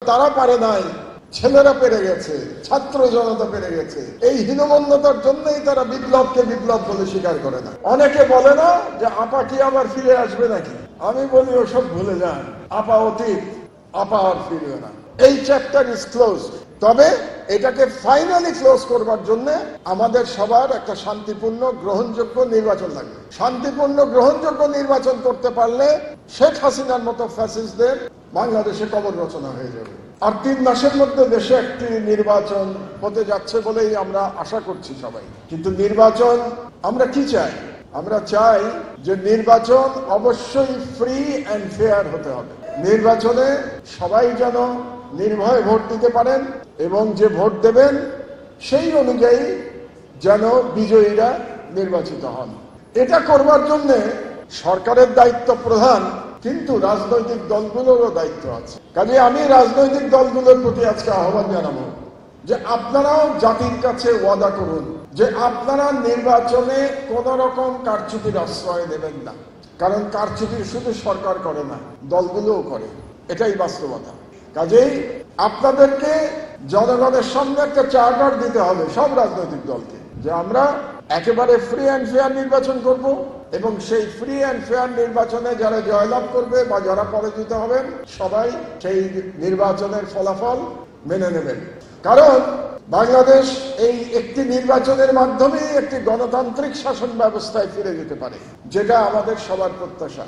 তারা পারে নাই, ছেলেরা পেরে গেছে, ছাত্র জনতা পেরে গেছে। এই হীনমন্যতার জন্যই তারা বিপ্লবকে বিপ্লব বলে স্বীকার করে না। অনেকে বলে না যে আপা কি আবার ফিরে আসবে নাকি? আমি বলি ওসব ভুলে যান, আপা অতীত, আপা আর ফিরবে না। এই চ্যাপ্টার ইজ ক্লোজ। তবে এটাকে ফাইনালি ক্লোজ করবার জন্য আমাদের সবার একটা শান্তিপূর্ণ গ্রহণযোগ্য নির্বাচন লাগবে। শান্তিপূর্ণ গ্রহণযোগ্য নির্বাচন করতে পারলে শেখ হাসিনার মতো ফ্যাসিস্টদের বাংলাদেশে কবর রচনা হয়ে যাবে। আর 3 মাসের মধ্যে দেশে একটি নির্বাচন হতে যাচ্ছে বলেই আমরা আশা করছি সবাই। কিন্তু নির্বাচন আমরা কি চাই? আমরা চাই যে নির্বাচন অবশ্যই ফ্রি অ্যান্ড ফেয়ার হতে হবে। নির্বাচনে সবাই যেন নির্ভয়ে ভোট দিতে পারেন এবং যে ভোট দেবেন সেই অনুযায়ী যেন বিজয়ীরা নির্বাচিত হন। এটা করবার জন্য সরকারের দায়িত্ব প্রধান, কিন্তু রাজনৈতিক দলগুলোরও দায়িত্ব আছে। কাজে আমি রাজনৈতিক দলগুলোর প্রতি আজকে আহ্বান জানাবো যে আপনারাও জাতির কাছে ওয়াদা করুন যে আপনারা নির্বাচনে কোন রকম কারচুপির আশ্রয় নেবেন না। কারণ কারচুপি শুধু সরকার করে না, দলগুলোও করে, এটাই বাস্তবতা। কাজেই আপনাদেরকে জনগণের সামনে একটা চার্টার দিতে হবে সব রাজনৈতিক দলকে, যে আমরা একেবারে ফ্রি অ্যান্ড ফেয়ার নির্বাচন করব এবং সেই ফ্রি অ্যান্ড ফেয়ার নির্বাচনে যারা জয়লাভ করবে বা যারা পরাজিত হবেন সবাই সেই নির্বাচনের ফলাফল মেনে নেবেন। কারণ বাংলাদেশ এই একটি নির্বাচনের মাধ্যমে একটি গণতান্ত্রিক শাসন ব্যবস্থায় ফিরে যেতে পারে, যেটা আমাদের সবার প্রত্যাশা।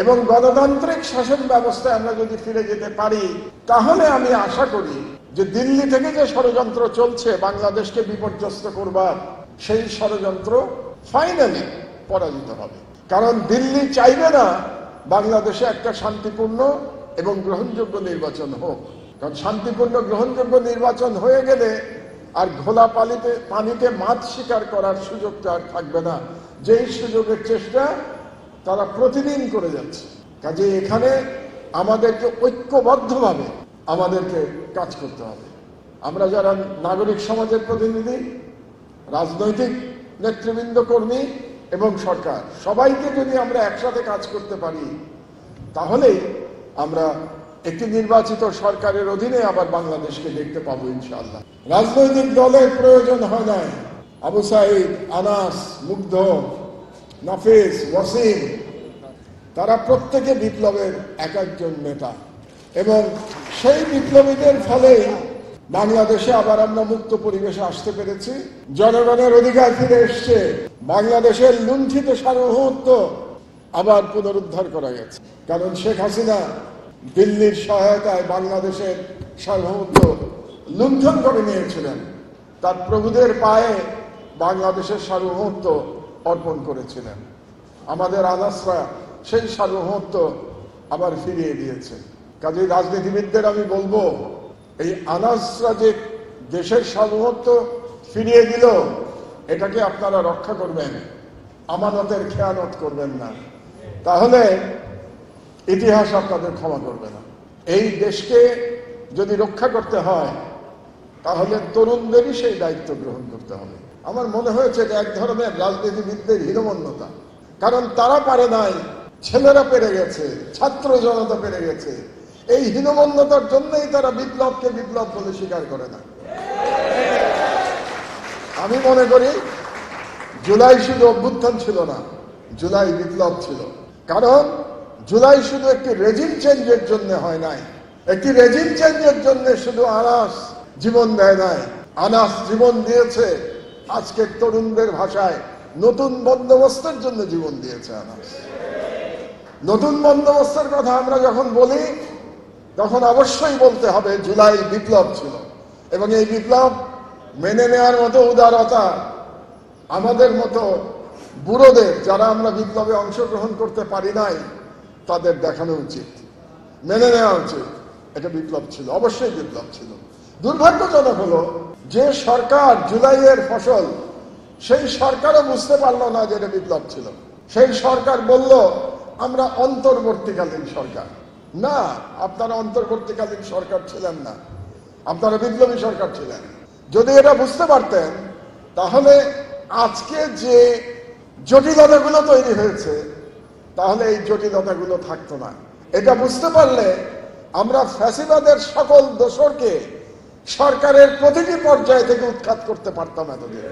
এবং গণতান্ত্রিক শাসন ব্যবস্থায় আমরা যদি ফিরে যেতে পারি তাহলে আমি আশা করি যে দিল্লি থেকে যে ষড়যন্ত্র চলছে বাংলাদেশকে বিপর্যস্ত করবার, সেই ষড়যন্ত্র ফাইনালি পরাজিত হবে। কারণ দিল্লি চাইবে না বাংলাদেশে একটা শান্তিপূর্ণ এবং গ্রহণযোগ্য নির্বাচন হোক। কারণ শান্তিপূর্ণ গ্রহণযোগ্য নির্বাচন হয়ে গেলে আর ঘোলা পানিতে মাছ শিকার করার সুযোগটা আর থাকবে না, যেই সুযোগের চেষ্টা তারা প্রতিদিন করে যাচ্ছে। কাজে এখানে আমাদেরকে ঐক্যবদ্ধভাবে আমাদেরকে কাজ করতে হবে। আমরা যারা নাগরিক সমাজের প্রতিনিধি, রাজনৈতিক নেতৃবৃন্দ, কর্মী এবং সরকার, সবাইকে যদি আমরা একসাথে কাজ করতে পারি তাহলেই আমরা একটি নির্বাচিত সরকারের অধীনে আবার বাংলাদেশকে দেখতে পাবো ইনশাআল্লাহ। রাজনৈতিক দলের প্রয়োজন হয় না। আবু সাইদ, আনাস, মুগ্ধ, নাফিস, ওয়াসিম, তারা প্রত্যেকে বিপ্লবের এক একজন নেতা এবং সেই বিপ্লবীদের ফলে বাংলাদেশে আবার আমরা মুক্ত পরিবেশে আসতে পেরেছি। জনগণের অধিকার ফিরে এসছে, বাংলাদেশের লুণ্ঠিত সার্বভৌমত্ব আবার পুনরুদ্ধার করা গেছে। কারণ শেখ হাসিনা দিল্লির সহায়তায় বাংলাদেশের সার্বভৌমত্ব লুণ্ঠন করে নিয়েছিলেন, তার প্রভুদের পায়ে বাংলাদেশের সার্বভৌমত্ব অর্পণ করেছিলেন। আমাদের আনাসরা সেই সার্বভৌমত্ব আবার ফিরিয়ে দিয়েছে। কাজেই রাজনীতিবিদদের আমি বলবো, এই আনাসরা যে দেশের সার্বভৌমত্ব ফিরিয়ে দিল, এটাকে আপনারা রক্ষা করবেন, আমানতের খেয়ানত করবেন না, তাহলে ইতিহাস আপনাদের ক্ষমা করবে না। এই দেশকে যদি রক্ষা করতে হয় তাহলে তরুণদেরই সেই দায়িত্ব গ্রহণ করতে হবে। আমার মনে হয়েছে এটা এক ধরনের রাজনীতিবিদদের হীনমন্যতা। কারণ তারা পারে নাই, ছেলেরা পেরে গেছে, ছাত্র জনতা পেরে গেছে। এই হীনমন্যতার জন্যই তারা বিপ্লবকে বিপ্লব বলে স্বীকার করে না। আমি মনে করি জুলাই শুধু অভ্যুত্থান ছিল না, জুলাই বিপ্লব ছিল। কারণ জুলাই শুধু একটি রেজিম চেঞ্জের জন্য হয় নাই। একটি রেজিম চেঞ্জের জন্য শুধু আনাস জীবন দেয় নাই, আনাস জীবন দিয়েছে আজকের তরুণদের ভাষায় নতুন বন্দোবস্তের জন্য জীবন দিয়েছে আনাস। নতুন বন্দোবস্তের কথা আমরা যখন বলি তখন অবশ্যই বলতে হবে জুলাই বিপ্লব ছিল, এবং এই বিপ্লব মেনে নেওয়ার মতো উদারতা আমাদের মতো বুড়োদের, যারা আমরা বিপ্লবে অংশগ্রহণ করতে পারি নাই, তাদের দেখানো উচিত, মেনে নেওয়া উচিত। এটা বিপ্লব ছিল, অবশ্যই বিপ্লব ছিল। দুর্ভাগ্যজনক হলো যে সরকার জুলাইয়ের ফসল, সেই সরকারও বুঝতে পারলো না যে এটা বিপ্লব ছিল। সেই সরকার বলল আমরা অন্তর্বর্তীকালীন সরকার। না, আপনারা অন্তর্বর্তীকালীন সরকার ছিলেন না, আপনারা বিপ্লবী সরকার ছিলেন। যদি এটা বুঝতে পারতেন তাহলে আজকে যে জটিলতাগুলো তৈরি হয়েছে তাহলে এই জটিলতাগুলো থাকতো না। এটা বুঝতে পারলে আমরা ফ্যাসিবাদের সকল দোসরকে সরকারের প্রতিটি পর্যায় থেকে উৎখাত করতে পারতাম এতদিন।